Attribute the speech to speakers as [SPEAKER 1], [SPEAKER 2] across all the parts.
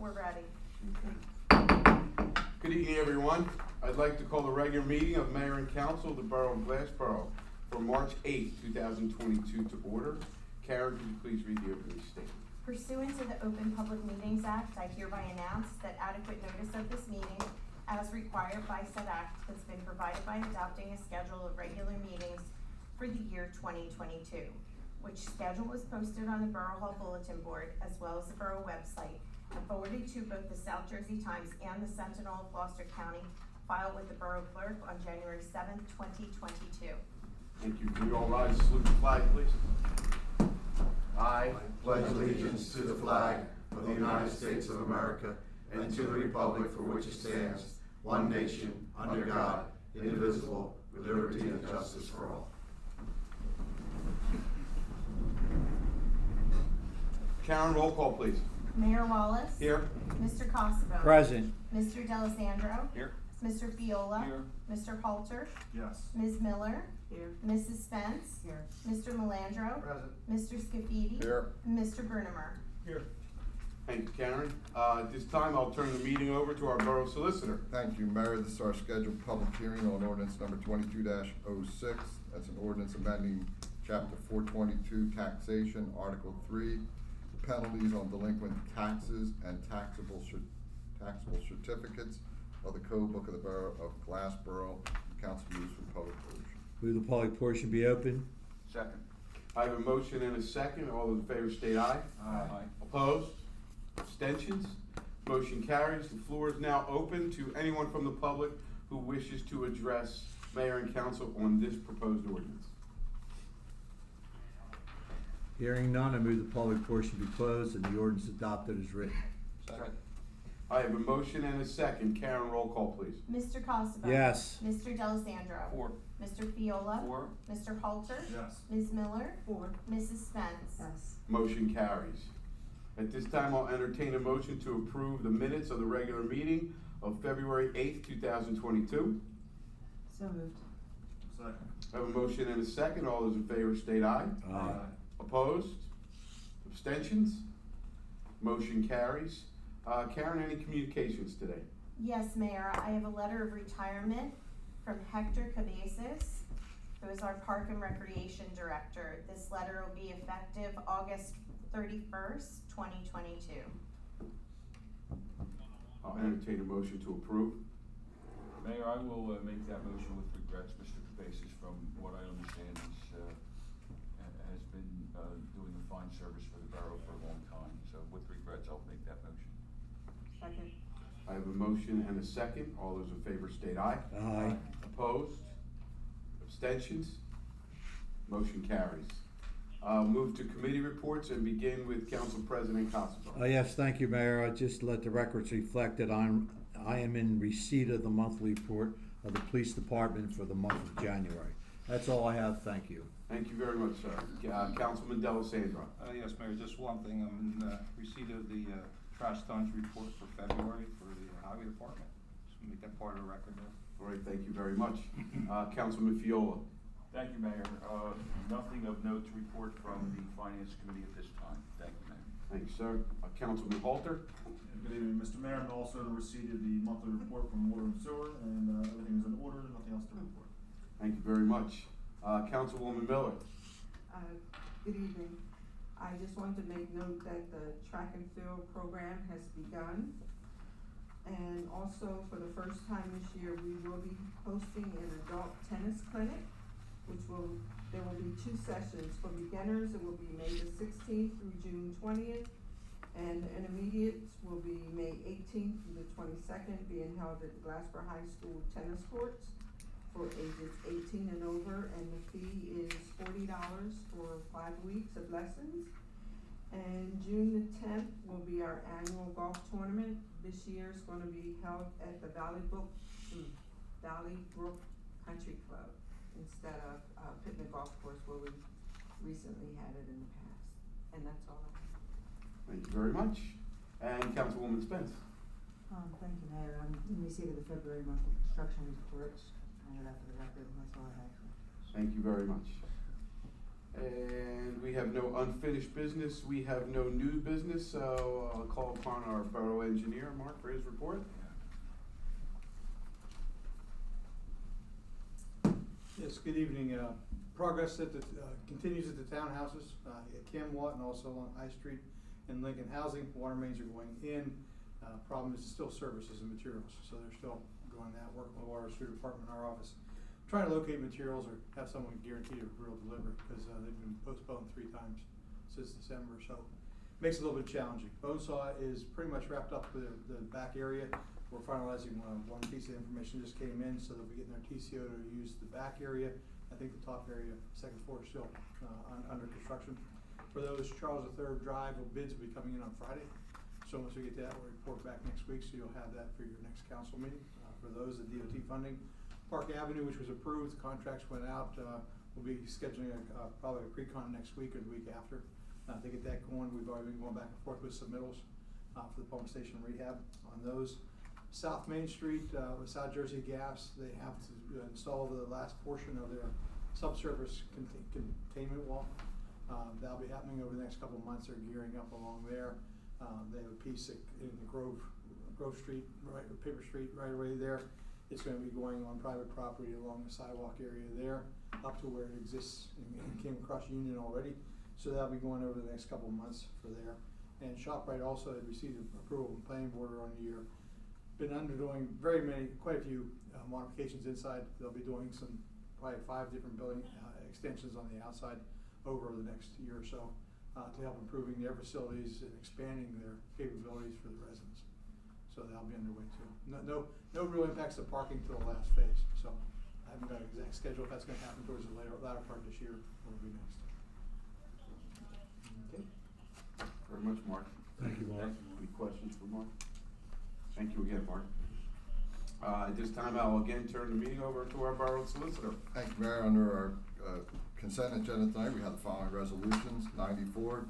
[SPEAKER 1] we're ready.
[SPEAKER 2] Good evening, everyone. I'd like to call the regular meeting of Mayor and Council of the Borough of Glassboro for March 8, 2022 to order. Karen, could you please read the opening statement?
[SPEAKER 1] Pursuant to the Open Public Meetings Act, I hereby announce that adequate notice of this meeting, as required by said act, has been provided by adopting a schedule of regular meetings for the year 2022, which schedule was posted on the Borough Hall Bulletin Board as well as the Borough website and forwarded to both the South Jersey Times and the Sentinel of Gloucester County, filed with the Borough Clerk on January 7th, 2022.
[SPEAKER 2] Thank you. Can you all rise and salute the flag, please?
[SPEAKER 3] I pledge allegiance to the flag of the United States of America and to the republic for which it stands, one nation, under God, indivisible, with liberty and justice for all.
[SPEAKER 2] Karen, roll call, please.
[SPEAKER 1] Mayor Wallace.
[SPEAKER 2] Here.
[SPEAKER 1] Mr. Kosovo.
[SPEAKER 4] Present.
[SPEAKER 1] Mr. D'Alessandro.
[SPEAKER 4] Here.
[SPEAKER 1] Mr. Fiola.
[SPEAKER 4] Here.
[SPEAKER 1] Mr. Halter.
[SPEAKER 4] Yes.
[SPEAKER 1] Ms. Miller.
[SPEAKER 5] Here.
[SPEAKER 1] Mrs. Spence.
[SPEAKER 5] Here.
[SPEAKER 1] Mr. Melandro.
[SPEAKER 4] Present.
[SPEAKER 1] Mr. Scafidi.
[SPEAKER 4] Here.
[SPEAKER 1] Mr. Brunemer.
[SPEAKER 4] Here.
[SPEAKER 2] Thank you, Karen. At this time, I'll turn the meeting over to our Borough Solicitor.
[SPEAKER 6] Thank you, Mayor. This is our scheduled public hearing on ordinance number 22-06. That's an ordinance amending chapter 422 taxation, article 3, penalties on delinquent taxes and taxable certificates of the code book of the Borough of Glassboro. Council moves for public portion.
[SPEAKER 4] Move the public portion be open.
[SPEAKER 2] Second. I have a motion and a second. All those in favor state aye.
[SPEAKER 4] Aye.
[SPEAKER 2] Opposed? Abstentions? Motion carries. The floor is now open to anyone from the public who wishes to address Mayor and Council on this proposed ordinance.
[SPEAKER 4] Hearing none, I move the public portion be closed and the ordinance adopted as written.
[SPEAKER 2] Second. I have a motion and a second. Karen, roll call, please.
[SPEAKER 1] Mr. Kosovo.
[SPEAKER 4] Yes.
[SPEAKER 1] Mr. D'Alessandro.
[SPEAKER 4] Four.
[SPEAKER 1] Mr. Fiola.
[SPEAKER 4] Four.
[SPEAKER 1] Mr. Halter.
[SPEAKER 4] Yes.
[SPEAKER 1] Ms. Miller.
[SPEAKER 5] Four.
[SPEAKER 1] Mrs. Spence.
[SPEAKER 5] Yes.
[SPEAKER 2] Motion carries. At this time, I'll entertain a motion to approve the minutes of the regular meeting of February 8th, 2022.
[SPEAKER 5] So moved.
[SPEAKER 4] Second.
[SPEAKER 2] I have a motion and a second. All those in favor state aye.
[SPEAKER 4] Aye.
[SPEAKER 2] Opposed? Abstentions? Motion carries. Karen, any communications today?
[SPEAKER 1] Yes, Mayor, I have a letter of retirement from Hector Cabezas, who is our Park and Recreation Director. This letter will be effective August 31st, 2022.
[SPEAKER 2] I'll entertain a motion to approve.
[SPEAKER 7] Mayor, I will make that motion with regrets. Mr. Cabezas, from what I understand, has been doing a fine service for the borough for a long time. So with regrets, I'll make that motion.
[SPEAKER 5] Second.
[SPEAKER 2] I have a motion and a second. All those in favor state aye.
[SPEAKER 4] Aye.
[SPEAKER 2] Opposed? Abstentions? Motion carries. Move to committee reports and begin with Council President Kosovo.
[SPEAKER 4] Yes, thank you, Mayor. I just let the records reflect that I am in receipt of the monthly report of the police department for the month of January. That's all I have. Thank you.
[SPEAKER 2] Thank you very much, sir. Councilman D'Alessandro.
[SPEAKER 8] Yes, Mayor, just one thing. I'm in receipt of the trash tonnage report for February for the highway department. Just make that part of the record there.
[SPEAKER 2] All right, thank you very much. Councilman Fiola.
[SPEAKER 7] Thank you, Mayor. Nothing of note to report from the Finance Committee at this time. Thank you, Mayor.
[SPEAKER 2] Thank you, sir. Councilman Halter.
[SPEAKER 9] Good evening, Mr. Mayor, and also received the monthly report from Water and Sewer, and everything is in order, nothing else to report.
[SPEAKER 2] Thank you very much. Councilwoman Miller.
[SPEAKER 5] Good evening. I just wanted to make note that the track and field program has begun. And also, for the first time this year, we will be hosting an adult tennis clinic, there will be 2 sessions. For beginners, it will be May the 16th through June 20th. And the intermediates will be May 18th through the 22nd, being held at the Glassboro High School tennis courts for ages 18 and over. And the fee is $40 for 5 weeks of lessons. And June the 10th will be our annual golf tournament. This year is going to be held at the Valley Brook Country Club instead of Pittman Golf Course, where we recently had it in the past. And that's all I have.
[SPEAKER 2] Thank you very much. And Councilwoman Spence.
[SPEAKER 10] Thank you, Mayor. I'm in receipt of the February monthly construction reports. I have that for the record, and that's all I have.
[SPEAKER 2] Thank you very much. And we have no unfinished business, we have no new business, so I'll call upon our borough engineer, Mark, for his report.
[SPEAKER 11] Yes, good evening. Progress continues at the townhouses at Camwatt and also along High Street and Lincoln Housing. Water mains are going in. Problem is still services and materials, so they're still going that, working with the water sewer department in our office, trying to locate materials or have someone guarantee a real delivery, because they've been postponed 3 times since December, so makes it a little bit challenging. Bonesaw is pretty much wrapped up with the back area. We're finalizing one piece of information just came in, so they'll be getting their TCO to use the back area. I think the top area, 2nd floor, is still under construction. For those, Charles III Drive, bids will be coming in on Friday. So once we get that, we'll report back next week, so you'll have that for your next council meeting. For those, the DOT funding. Park Avenue, which was approved, contracts went out. We'll be scheduling probably a pre-con next week or the week after to get that going. We've already been going back and forth with submittals for the pump station rehab on those. South Main Street with South Jersey Gas, they have to install the last portion of their subsurface containment wall. That'll be happening over the next couple of months. They're gearing up along there. They have a piece in the Grove Street, right, or Paper Street, right away there. It's going to be going on private property along the sidewalk area there, up to where it exists and came across Union already. So that'll be going over the next couple of months for there. And ShopRite also had received approval from planning board on the year. Been undergoing quite a few modifications inside. They'll be doing probably 5 different building extensions on the outside over the next year or so to help improving their facilities and expanding their capabilities for the residents. So that'll be underway too. No real impacts to parking till the last phase. So I haven't got an exact schedule if that's going to happen towards the latter part this year or will be next. Okay.
[SPEAKER 2] Very much, Mark.
[SPEAKER 4] Thank you, Mark.
[SPEAKER 2] Any questions for Mark? Thank you again, Mark. At this time, I'll again turn the meeting over to our borough solicitor.
[SPEAKER 6] Thank you, Mayor. Under our consent agenda tonight, we have the following resolutions. 94,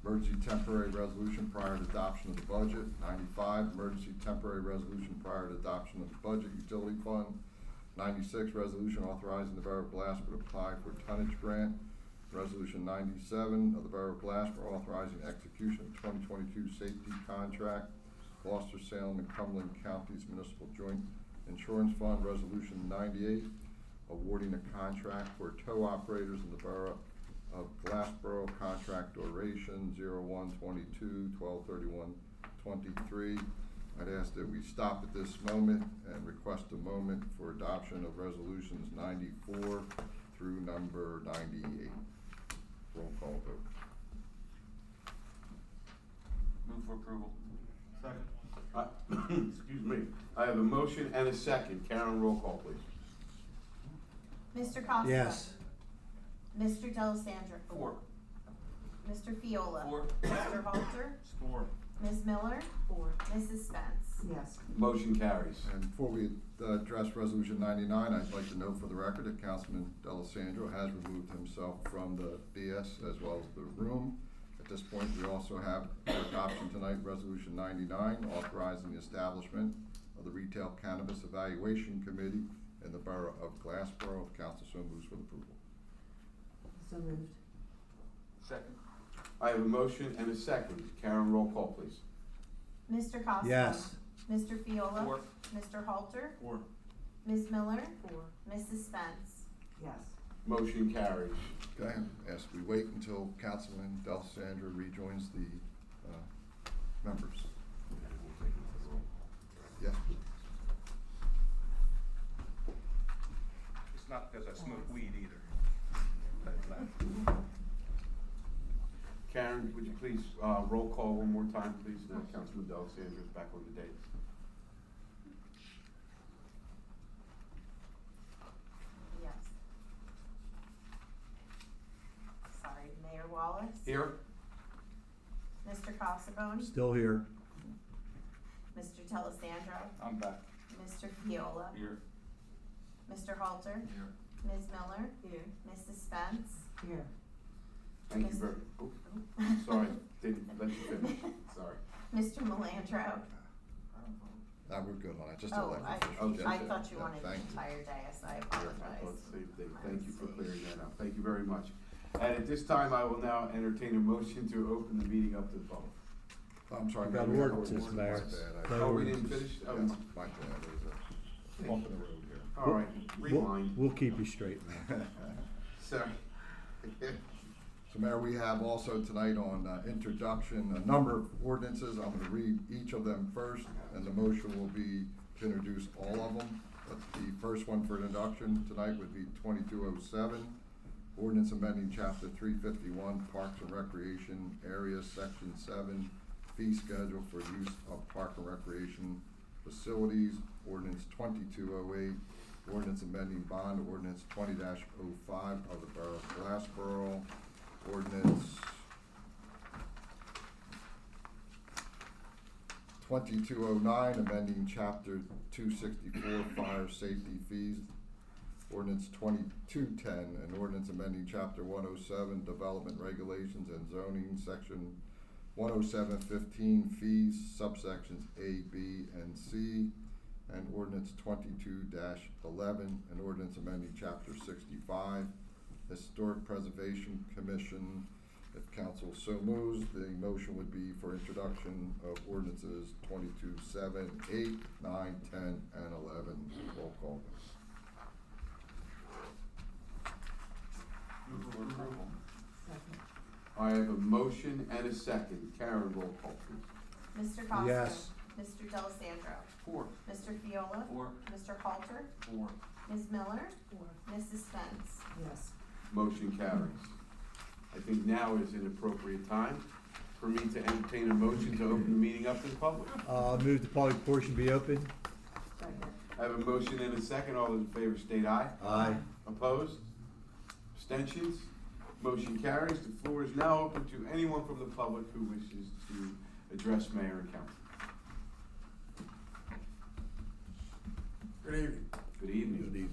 [SPEAKER 6] emergency temporary resolution prior to adoption of the budget. 95, emergency temporary resolution prior to adoption of the budget utility fund. 96, resolution authorizing the Borough of Glassboro to apply for tonnage grant. Resolution 97 of the Borough of Glassboro authorizing execution of 2022 safety contract. Gloucester, Salem, and Cumberland Counties Municipal Joint Insurance Fund. Resolution 98, awarding a contract for tow operators in the Borough of Glassboro, contract duration 01/22/12/31/23. I'd ask that we stop at this moment and request a moment for adoption of resolutions 94 through number 98. Roll call vote.
[SPEAKER 7] Move for approval.
[SPEAKER 9] Second.
[SPEAKER 2] Excuse me. I have a motion and a second. Karen, roll call, please.
[SPEAKER 1] Mr. Costa?
[SPEAKER 4] Yes.
[SPEAKER 1] Mr. D'Alessandro?
[SPEAKER 7] 4.
[SPEAKER 1] Mr. Fiola?
[SPEAKER 7] 4.
[SPEAKER 1] Mr. Halter?
[SPEAKER 9] 4.
[SPEAKER 1] Ms. Miller?
[SPEAKER 10] 4.
[SPEAKER 1] Mrs. Spence?
[SPEAKER 10] Yes.
[SPEAKER 2] Motion carries.
[SPEAKER 6] And before we address resolution 99, I'd like to note for the record that Councilman D'Alessandro has removed himself from the DS as well as the room. At this point, we also have for adoption tonight resolution 99, authorizing the establishment of the Retail Cannabis Evaluation Committee in the Borough of Glassboro. If council so moves with approval.
[SPEAKER 10] So moved.
[SPEAKER 7] Second.
[SPEAKER 2] I have a motion and a second. Karen, roll call, please.
[SPEAKER 1] Mr. Costa?
[SPEAKER 4] Yes.
[SPEAKER 1] Mr. Fiola?
[SPEAKER 7] 4.
[SPEAKER 1] Mr. Halter?
[SPEAKER 9] 4.
[SPEAKER 1] Ms. Miller?
[SPEAKER 10] 4.
[SPEAKER 1] Mrs. Spence?
[SPEAKER 10] Yes.
[SPEAKER 2] Motion carries.
[SPEAKER 6] Okay, as we wait until Councilman D'Alessandro rejoins the members. Yes.
[SPEAKER 8] It's not because I smoke weed either.
[SPEAKER 2] Karen, would you please roll call one more time, please? Councilman D'Alessandro is back on the dais.
[SPEAKER 1] Yes. Sorry, Mayor Wallace?
[SPEAKER 2] Here?
[SPEAKER 1] Mr. Casabone?
[SPEAKER 4] Still here.
[SPEAKER 1] Mr. D'Alessandro?
[SPEAKER 8] I'm back.
[SPEAKER 1] Mr. Fiola?
[SPEAKER 7] Here.
[SPEAKER 1] Mr. Halter?
[SPEAKER 7] Here.
[SPEAKER 1] Ms. Miller?
[SPEAKER 10] Here.
[SPEAKER 1] Mrs. Spence?
[SPEAKER 10] Here.
[SPEAKER 2] Thank you very, sorry, didn't let you finish, sorry.
[SPEAKER 1] Mr. Melandro?
[SPEAKER 6] We're good on it, just
[SPEAKER 1] Oh,
[SPEAKER 6] elected
[SPEAKER 1] I
[SPEAKER 6] officials.
[SPEAKER 1] thought you
[SPEAKER 6] Yeah,
[SPEAKER 1] wanted the
[SPEAKER 6] thank you.
[SPEAKER 1] entire dais, I
[SPEAKER 2] I
[SPEAKER 1] apologize.
[SPEAKER 2] thought the same thing. Thank you for clearing that up. Thank you very much. And at this time, I will now entertain a motion to open the meeting up to the public.
[SPEAKER 6] I'm sorry.
[SPEAKER 4] Got
[SPEAKER 6] Mayor, we have
[SPEAKER 4] ordinances,
[SPEAKER 6] ordinance.
[SPEAKER 4] Mayor.
[SPEAKER 6] My bad.
[SPEAKER 4] No
[SPEAKER 2] Oh, we didn't finish?
[SPEAKER 6] Yeah,
[SPEAKER 2] Oh,
[SPEAKER 6] my bad, there's a bump in the road here.
[SPEAKER 2] all right, rewind.
[SPEAKER 4] We'll keep you straight, man.
[SPEAKER 2] Sorry.
[SPEAKER 6] So Mayor, we have also tonight on introduction, a number of ordinances. I'm gonna read each of them first, and the motion will be to introduce all of them. But the first one for introduction tonight would be 2207, ordinance amending chapter 351, Parks and Recreation Areas, section 7, fee schedule for use of park and recreation facilities, ordinance 2208, ordinance amending bond ordinance 20-05 of the Borough of Glassboro, ordinance 2209, amending chapter 264, fire safety fees, ordinance 2210, an ordinance amending chapter 107, development regulations and zoning, section 10715, fees, subsections A, B, and C, and ordinance 22-11, an ordinance amending chapter 65, Historic Preservation Commission. If council so moves, the motion would be for introduction of ordinances 22-7, 8, 9, 10, and 11. Roll call.
[SPEAKER 7] Move for approval.
[SPEAKER 10] Second.
[SPEAKER 2] I have a motion and a second. Karen, roll call, please.
[SPEAKER 1] Mr. Costa?
[SPEAKER 4] Yes.
[SPEAKER 1] Mr. D'Alessandro?
[SPEAKER 7] Four.
[SPEAKER 1] Mr. Fiola?
[SPEAKER 7] Four.
[SPEAKER 1] Mr. Halter?
[SPEAKER 7] Four.
[SPEAKER 1] Ms. Miller?
[SPEAKER 10] Four.
[SPEAKER 1] Mrs. Spence?
[SPEAKER 10] Yes.
[SPEAKER 2] Motion carries. I think now is an appropriate time for me to entertain a motion to open the meeting up to the public.
[SPEAKER 4] Move the public portion be open.
[SPEAKER 10] Second.
[SPEAKER 2] I have a motion and a second. All those in favor state aye.
[SPEAKER 4] Aye.
[SPEAKER 2] Opposed? Abstentions? Motion carries. The floor is now open to anyone from the public who wishes to address mayor and council.
[SPEAKER 12] Good evening.
[SPEAKER 2] Good evening.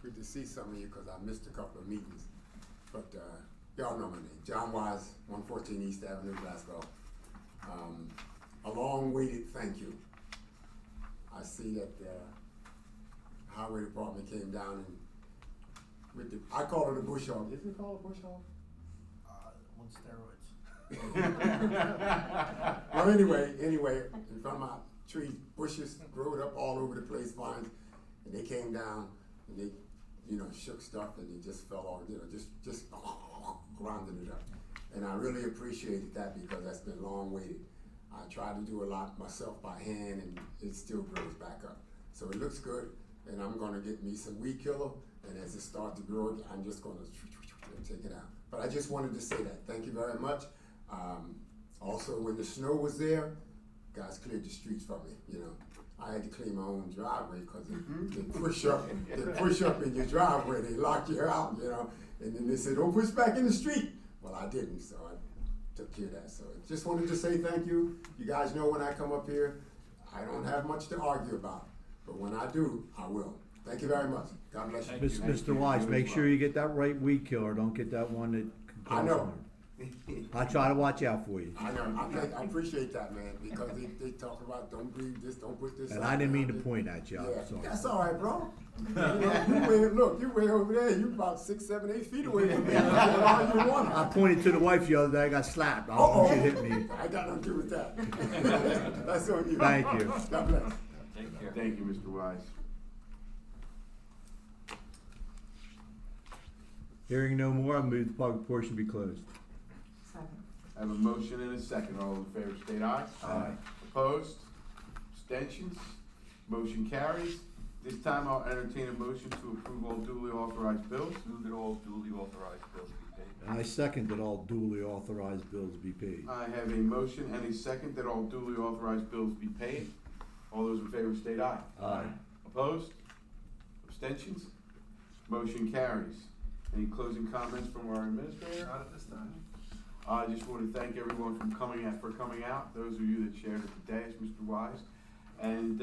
[SPEAKER 12] Good to see some of you because I missed a couple of meetings. But y'all know my name, John Wise, 114 East Avenue, Glasgow. A long-awaited thank you. I see that the highway department came down and with the, I call it a bush hog. Isn't it called a bush hog?
[SPEAKER 9] On steroids.
[SPEAKER 12] Well, anyway, in front of my trees, bushes growed up all over the place, vines, and they came down and they, shook stuff and it just fell off, just grounded it up. And I really appreciated that because that's been long waited. I tried to do a lot myself by hand and it still grows back up. So it looks good and I'm gonna get me some weed killer and as it starts to grow, I'm just gonna take it out. But I just wanted to say that. Thank you very much. Also, when the snow was there, guys cleared the streets for me, I had to clean my own driveway because they push up in your driveway, they lock you out, and then they said, don't push back in the street. Well, I didn't, so I took care of that. So I just wanted to say thank you. You guys know when I come up here, I don't have much to argue about, but when I do, I will. Thank you very much. God bless you.
[SPEAKER 4] Mr. Wise, make sure you get that right weed killer. Don't get that one that.
[SPEAKER 12] I know.
[SPEAKER 4] I try to watch out for you.
[SPEAKER 12] I know. I appreciate that, man, because they talk about don't breathe this, don't put this.
[SPEAKER 4] And
[SPEAKER 12] out
[SPEAKER 4] I didn't mean
[SPEAKER 12] there.
[SPEAKER 4] to point at you. I'm
[SPEAKER 12] Yeah,
[SPEAKER 4] sorry.
[SPEAKER 12] that's all right, bro. You way over there. You about 6, 7, 8 feet away from me. You can get all you want.
[SPEAKER 4] I pointed to the wife the other day. I got slapped. I don't want you to hit me.
[SPEAKER 12] I got nothing to do with that. That's on you.
[SPEAKER 4] Thank you.
[SPEAKER 12] God bless.
[SPEAKER 7] Take care.
[SPEAKER 2] Thank you, Mr. Wise.
[SPEAKER 4] Hearing no more, I move the public portion be closed.
[SPEAKER 10] Second.
[SPEAKER 2] I have a motion and a second. All those in favor state aye.
[SPEAKER 4] Aye.
[SPEAKER 2] Opposed? Abstentions? Motion carries. This time I'll entertain a motion to approve all duly authorized bills.
[SPEAKER 7] Move that all duly authorized bills be paid.
[SPEAKER 4] And I second that all duly authorized bills be paid.
[SPEAKER 2] I have a motion and a second that all duly authorized bills be paid. All those in favor state aye.
[SPEAKER 4] Aye.
[SPEAKER 2] Opposed? Abstentions? Motion carries. Any closing comments from our administrator?
[SPEAKER 9] Not at this time.
[SPEAKER 2] I just want to thank everyone for coming out, those of you that shared it today, as Mr. Wise. And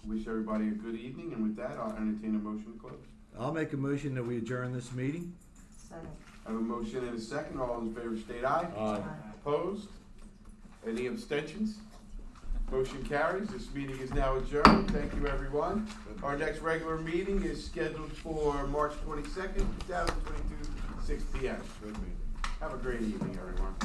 [SPEAKER 2] wish everybody a good evening, and with that, I'll entertain a motion to close.
[SPEAKER 4] I'll make a motion that we adjourn this meeting.
[SPEAKER 10] Second.
[SPEAKER 2] I have a motion and a second. All those in favor state aye.
[SPEAKER 4] Aye.
[SPEAKER 2] Opposed? Any abstentions? Motion carries. This meeting is now adjourned. Thank you, everyone. Our next regular meeting is scheduled for March 22nd, 2022, 6 p.m.
[SPEAKER 3] Good meeting.
[SPEAKER 2] Have a great evening, everyone.